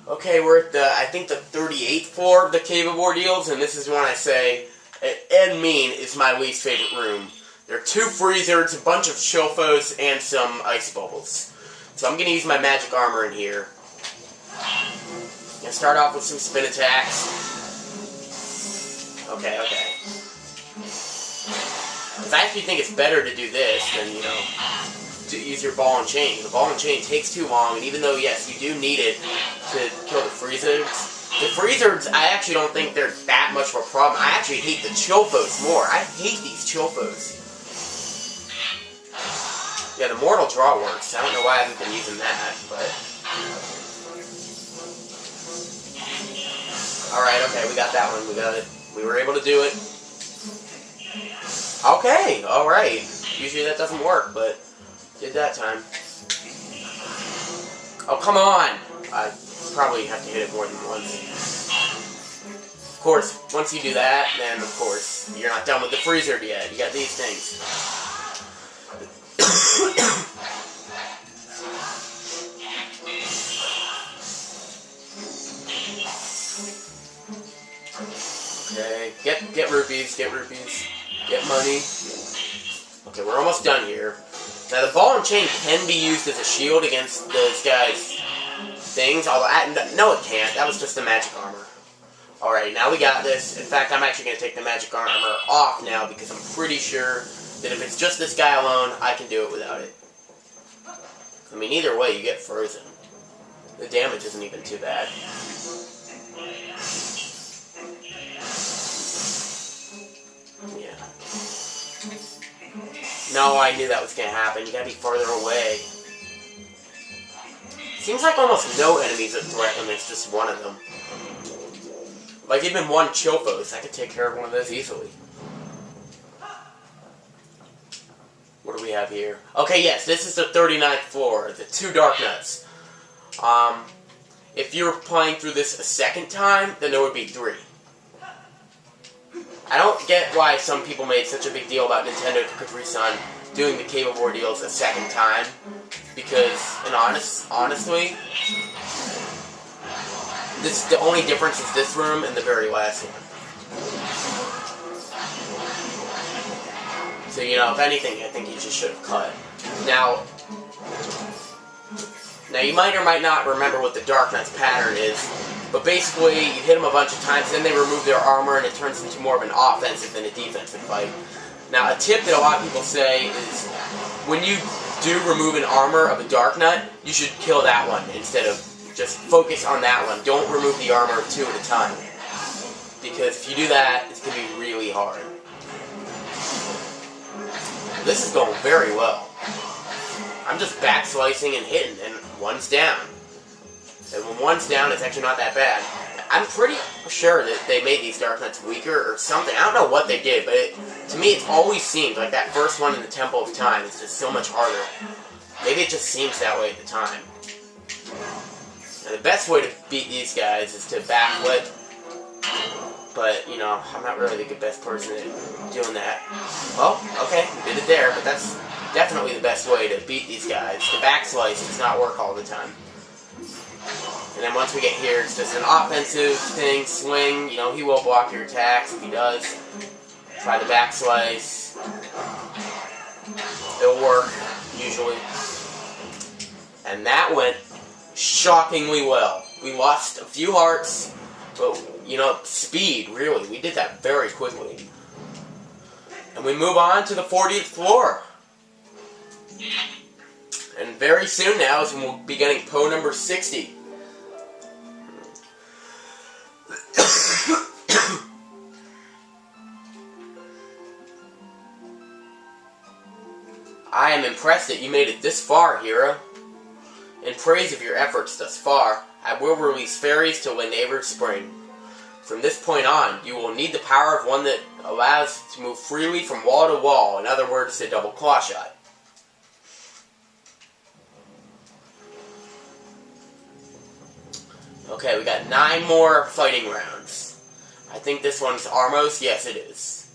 Okay, we're at I think the 38th floor of the Cave of Ordeals, and this is when I say, and mean, is my least favorite room. There are 2 freezers, a bunch of shofos, and some ice bubbles. So I'm going to use my magic armor in here. I'm going to start off with some spin attacks. Okay. Because I actually think it's better to do this than, you know, to use your ball and chain. The ball and chain takes too long, and even though, yes, you do need it to kill the freezers, I actually don't think they're that much of a problem. I actually hate the chofos more. I hate these chofos. Yeah, the Mortal Draw works. I don't know why I haven't been using that, but... Alright, okay, we got that one. We got it. We were able to do it. Okay, alright. Usually that doesn't work, but did that time. Oh, come on! I probably have to hit it more than once. Of course, once you do that, then of course, you're not done with the freezer yet. You got these things. Okay, get rupees, get money. Okay, we're almost done here. Now the ball and chain can be used as a shield against those guys' things, although, no it can't, that was just the magic armor. Alright, now we got this. In fact, I'm actually going to take the magic armor off now because I'm pretty sure that if it's just this guy alone, I can do it without it. I mean, either way, you get frozen. The damage isn't even too bad. Yeah. No, I knew that was going to happen. You gotta be farther away. Seems like almost no enemies are threatened, it's just one of them. Like even one Chofos, I could take care of one of those easily. What do we have here? Okay, yes, this is the 39th floor, the 2 Dark Nuts. If you're playing through this a second time, then there would be 3. I don't get why some people made such a big deal about Nintendo Capri-Sun doing the Cave of Ordeals a second time, because, and honestly, the only difference is this room and the very last one. So, you know, if anything, I think you just should have cut. Now you might or might not remember what the Dark Nuts pattern is, but basically, you hit them a bunch of times, then they remove their armor, and it turns into more of an offensive than a defensive fight. Now, a tip that a lot of people say is, when you do remove an armor of a Dark Nut, you should kill that one instead of just focus on that one. Don't remove the armor of 2 at a time, because if you do that, it's going to be really hard. This is going very well. I'm just back slicing and hitting, and one's down. And when one's down, it's actually not that bad. I'm pretty sure that they made these Dark Nuts weaker or something. I don't know what they did, but to me, it's always seemed like that first one in the Temple of Time is just so much harder. Maybe it just seems that way at the time. And the best way to beat these guys is to backflip. But, you know, I'm not really the best person at doing that. Well, okay, we did it there, but that's definitely the best way to beat these guys. The backslice does not work all the time. And then once we get here, it's just an offensive thing, swing. You know, he will block your attacks if he does. Try the backslice. It'll work, usually. And that went shockingly well. We lost a few hearts, but, you know, speed, really. We did that very quickly. And we move on to the 40th floor. And very soon now is when we'll be getting Poe number 60. I am impressed that you made it this far, Hera. In praise of your efforts thus far, I will release fairies till the neighbor's spring. From this point on, you will need the power of one that allows to move freely from wall to wall. In other words, the double claw shot. Okay, we got 9 more fighting rounds. I think this one's Armos. Yes, it is.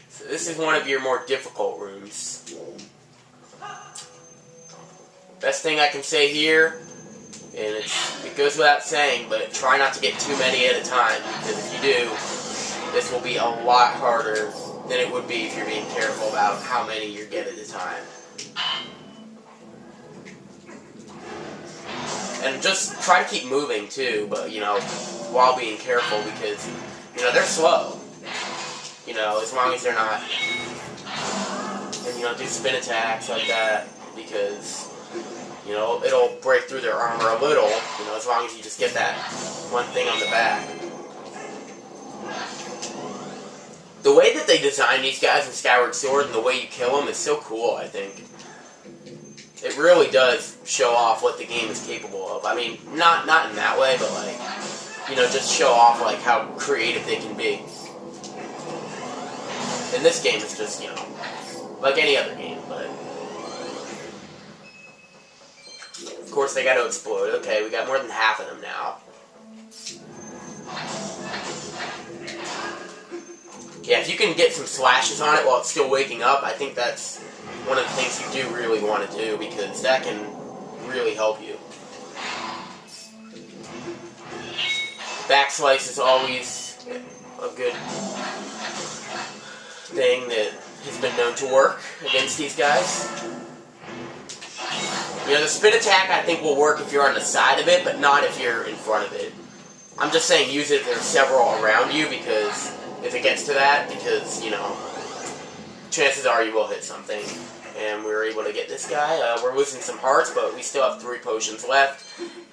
So this is one of your more difficult rooms. Best thing I can say here And it goes without saying, but try not to get too many at a time, because if you do, this will be a lot harder than it would be if you're being careful about how many you get at a time. And just try to keep moving too, but while being careful, because they're slow. As long as they're not, and do spin attacks like that, because it'll break through their armor a little. As long as you just get that one thing on the back. The way that they design these guys in Skyward Sword and the way you kill them is so cool, I think. It really does show off what the game is capable of. I mean, not in that way, but just show off how creative they can be. And this game is just, like any other game, but of course they gotta explode. Okay, we got more than half of them now. Yeah, if you can get some slashes on it while it's still waking up, I think that's one of the things you do really want to do, because that can really help you. Backslice is always a good thing that has been known to work against these guys. The spin attack I think will work if you're on the side of it, but not if you're in front of it. I'm just saying use it if there's several around you, because if it gets to that, because, chances are you will hit something. And we were able to get this guy. We're losing some hearts, but we still have 3 potions left.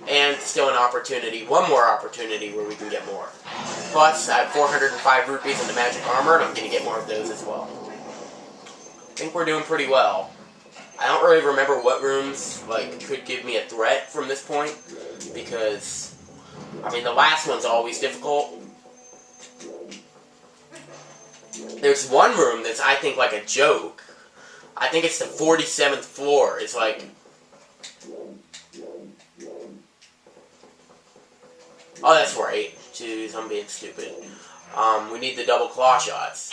And still an opportunity, one more opportunity where we can get more. Plus, I have 405 rupees in the magic armor, and I'm going to get more of those as well. I think we're doing pretty well. I don't really remember what rooms, could give me a threat from this point. Because, I mean, the last one's always difficult. There's one room that's, I think, like a joke. I think it's the 47th floor. It's like... Oh, that's right. Jeez, I'm being stupid. We need the double claw shots.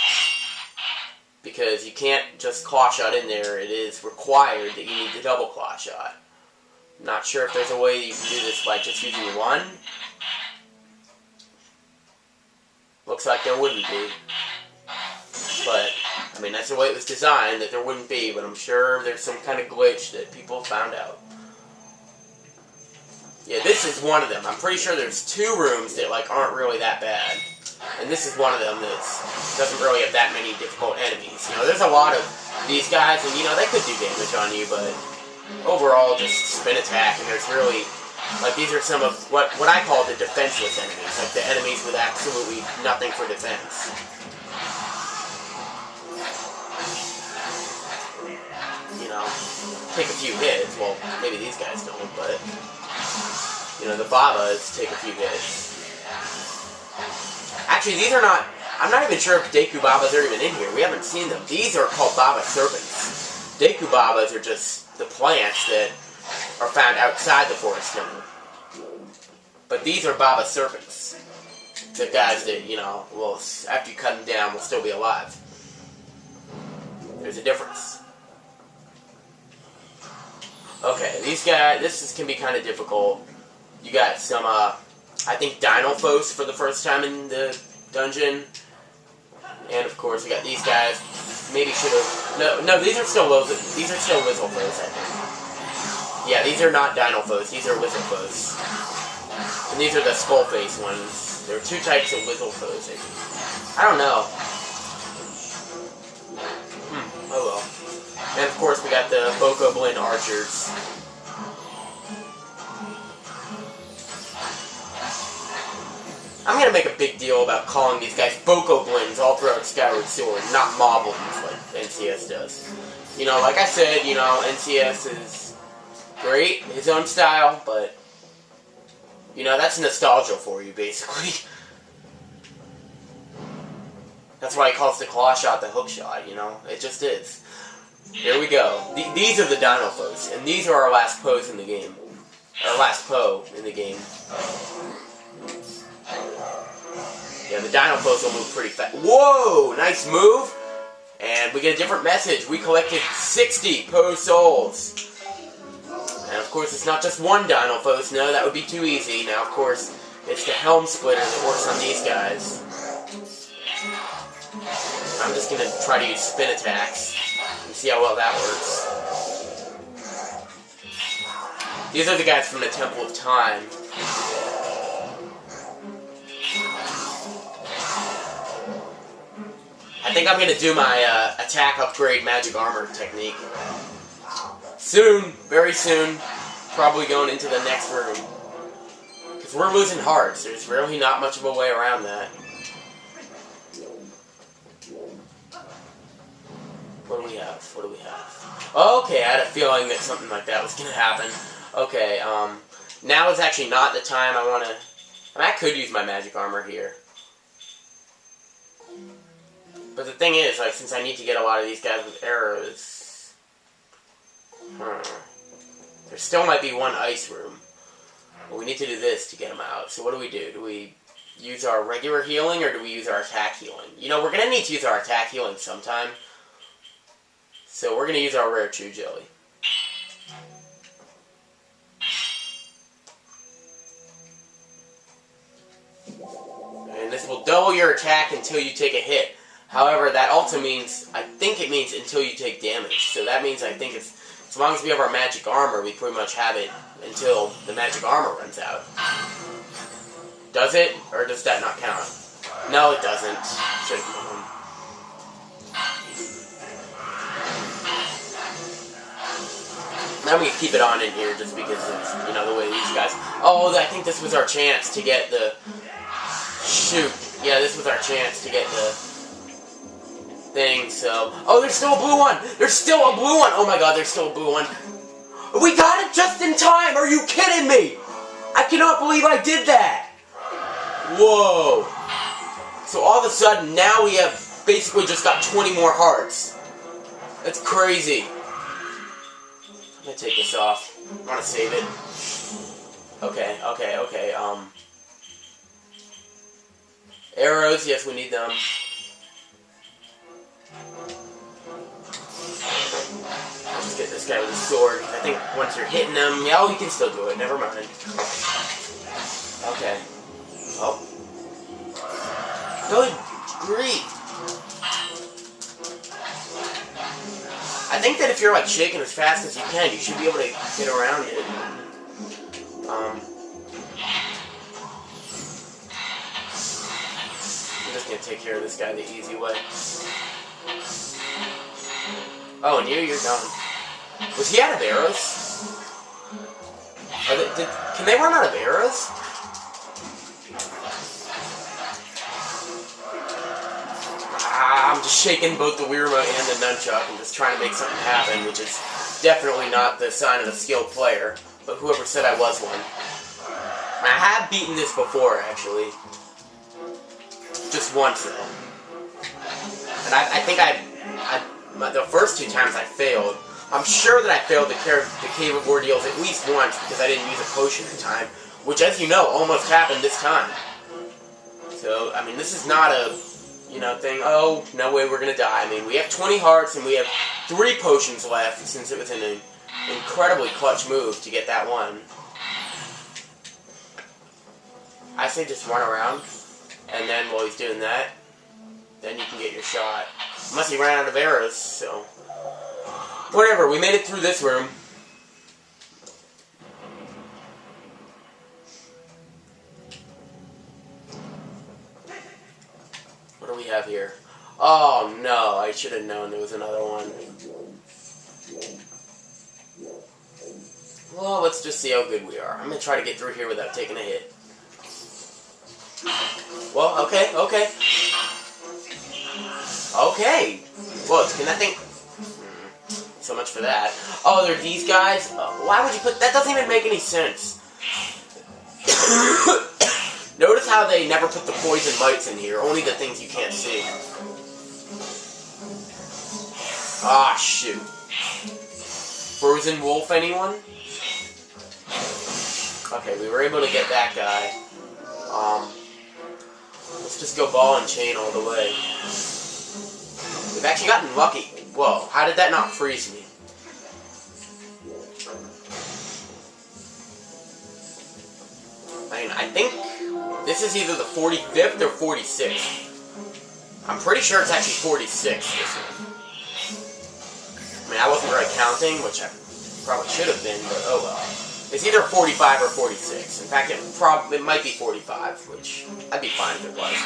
Because you can't just claw shot in there. It is required that you need the double claw shot. Not sure if there's a way you can do this by just using one. Looks like there wouldn't be. But, I mean, that's the way it was designed, that there wouldn't be, but I'm sure there's some kind of glitch that people found out. Yeah, this is one of them. I'm pretty sure there's 2 rooms that, aren't really that bad. And this is one of them that doesn't really have that many difficult enemies. There's a lot of these guys, and, they could do damage on you, but overall, just spin attack, and there's really... these are some of what I call the defenseless enemies. The enemies with absolutely nothing for defense. Take a few hits. Well, maybe these guys don't, but... the Babas take a few hits. Actually, these are not... I'm not even sure if Deku Babas are even in here. We haven't seen them. These are called Baba Serpents. Deku Babas are just the plants that are found outside the Forest Temple. But these are Baba Serpents. The guys that, will, after you cut them down, will still be alive. There's a difference. Okay, these guys, can be kind of difficult. You got some, I think Dinolphos for the first time in the dungeon. And of course, we got these guys. Maybe should have, no, these are still Wizzlefoes, I think. Yeah, these are not Dinolphos, these are Wizzlefoes. And these are the skull face ones. There are 2 types of Wizzlefoes, I think. I don't know. Oh well. And of course we got the Bokoblin archers. I'm gonna make a big deal about calling these guys Bokoblins all throughout Skyward Sword, not Moblins like NCS does. Like I said, NCS is great, his own style, but that's nostalgia for you, basically. That's why he calls the claw shot the hook shot, it just is. Here we go. These are the Dinolphos, and these are our last pose in the game. Our last Poe in the game. Yeah, the Dinolphos will move pretty fast. Whoa! Nice move! And we get a different message. We collected 60 Poe souls. And of of course, it's not just one Dino Focus. No, that would be too easy. Now, of course, it's the Helm Splitter that works on these guys. I'm just going to try to use spin attacks and see how well that works. These are the guys from the Temple of Time. I think I'm going to do my attack upgrade magic armor technique. Soon, very soon, probably going into the next room. Because we're losing hearts. There's really not much of a way around that. What do we have? What do we have? Okay, I had a feeling that something like that was going to happen. Okay, now is actually not the time I want to... I mean, I could use my magic armor here. But the thing is, like, since I need to get a lot of these guys with arrows... There still might be one ice room. But we need to do this to get them out. So what do? Do we use our regular healing, or do we use our attack healing? You know, we're going to need to use our attack healing sometime. So we're going to use our Rare Chew Jelly. And this will double your attack until you take a hit. However, that also means, I think it means until you take damage. So that means I think it's, as long as we have our magic armor, we pretty much have it until the magic armor runs out. Does it? Or does that not count? No, it doesn't. I'm going to keep it on in here just because it's, you know, the way these guys... Oh, I think this was our chance to get the... Shoot. Yeah, this was our chance to get the... thing, so... Oh, there's still a blue one! There's still a blue one! Oh my god, there's still a blue one. We got it just in time! Are you kidding me? I cannot believe I did that! Whoa. So all of a sudden, now we have basically just got 20 more hearts. That's crazy. I'm gonna take this off. I want to save it. Okay. Arrows, yes, we need them. I'll just get this guy with a sword. I think once you're hitting him, yeah, oh, you can still do it. Never mind. Okay. Oh. Good grief. I think that if you're like shaking as fast as you can, you should be able to get around it. I'm just gonna take care of this guy the easy way. Oh, and you're done. Was he out of arrows? Can they run out of arrows? I'm just shaking both the Wii Remote and the Nunchuck and just trying to make something happen, which is definitely not the sign of a skilled player, but whoever said I was one. I have beaten this before, actually. Just once, though. And I think the first 2 times I failed. I'm sure that I failed the Cave of Ordeals at least once because I didn't use a potion in time, which, as you know, almost happened this time. So, I mean, this is not a, you know, thing, oh, no way we're gonna die. I mean, we have 20 hearts and we have 3 potions left since it was an incredibly clutch move to get that one. I say just run around, and then while he's doing that, then you can get your shot. Unless he ran out of arrows, so... Whatever, we made it through this room. What do we have here? Oh no, I should have known there was another one. Well, let's just see how good we are. I'm gonna try to get through here without taking a hit. Well, okay. Okay! Whoa, can that thing... So much for that. Oh, they're these guys? Why would you put... That doesn't even make any sense. Notice how they never put the poison mites in here. Only the things you can't see. Ah, shoot. Frozen wolf, anyone? Okay, we were able to get that guy. Let's just go ball and chain all the way. We've actually gotten lucky. Whoa, how did that not freeze me? think this is either the 45th or 46th. I'm pretty sure it's actually 46, this one. I mean, I wasn't really counting, which I probably should have been, but oh well. It's either 45 or 46. In fact, it might be 45, which I'd be fine if it was.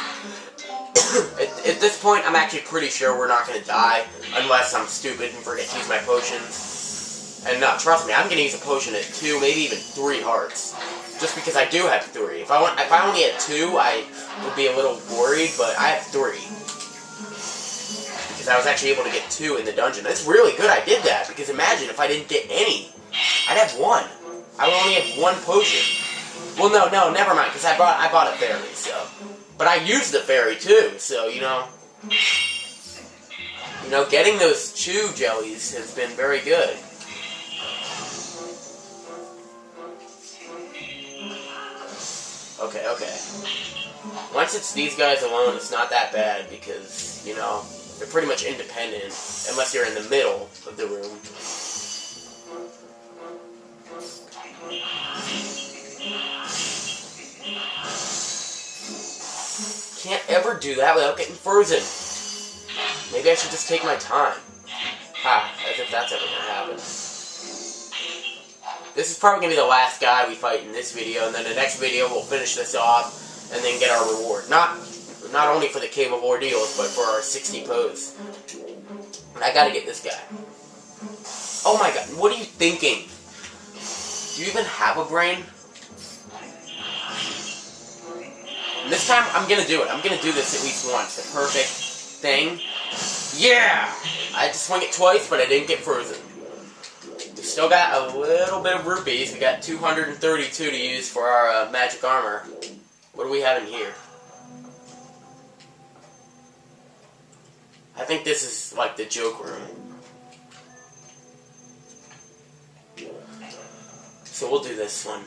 At this point, I'm actually pretty sure we're not going to die, unless I'm stupid and forget to use my potions. And no, trust me, I'm going to use a potion at 2, maybe even 3 hearts. Just because I do have 3. If I only had 2, I would be a little worried, but I have 3. Because I was actually able to get 2 in the dungeon. That's really good I did that, because imagine if I didn't get any. I'd have 1. I would only have 1 potion. Well, no, never mind, because I bought a fairy, so. But I used the fairy too, so, you know, getting those chew jellies has been very good. Okay. Once it's these guys alone, it's not that bad, because, you know, they're pretty much independent, unless you're in the middle of the room. Can't ever do that without getting frozen. Maybe I should just take my time. Ha, as if that's ever gonna happen. This is probably gonna be the last guy we fight in this video, and then the next video we'll finish this off and then get our reward. Not only for the Cave of Ordeals, but for our 60 pose. And I gotta get this guy. Oh my god, what are you thinking? Do you even have a brain? And this time, I'm gonna do it. I'm gonna do this at least once. The perfect thing. Yeah! I had to swing it twice, but I didn't get frozen. We still got a little bit of rupees. We got 232 to use for our magic armor. What do we have in here? I think this is like the joke room. So we'll do this one.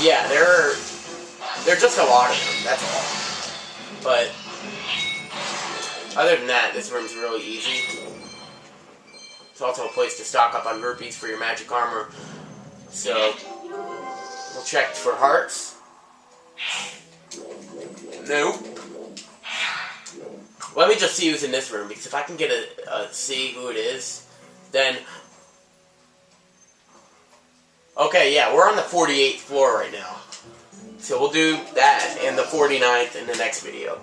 Yeah, there are just a lot of them, that's all. But other than that, this room's really easy. It's also a place to stock up on rupees for your magic armor. So we'll check for hearts. Nope. Let me just see who's in this room, because if I can get see who it is, then... Okay, yeah, we're on the 48th floor right now. So we'll do that and the 49th in the next video.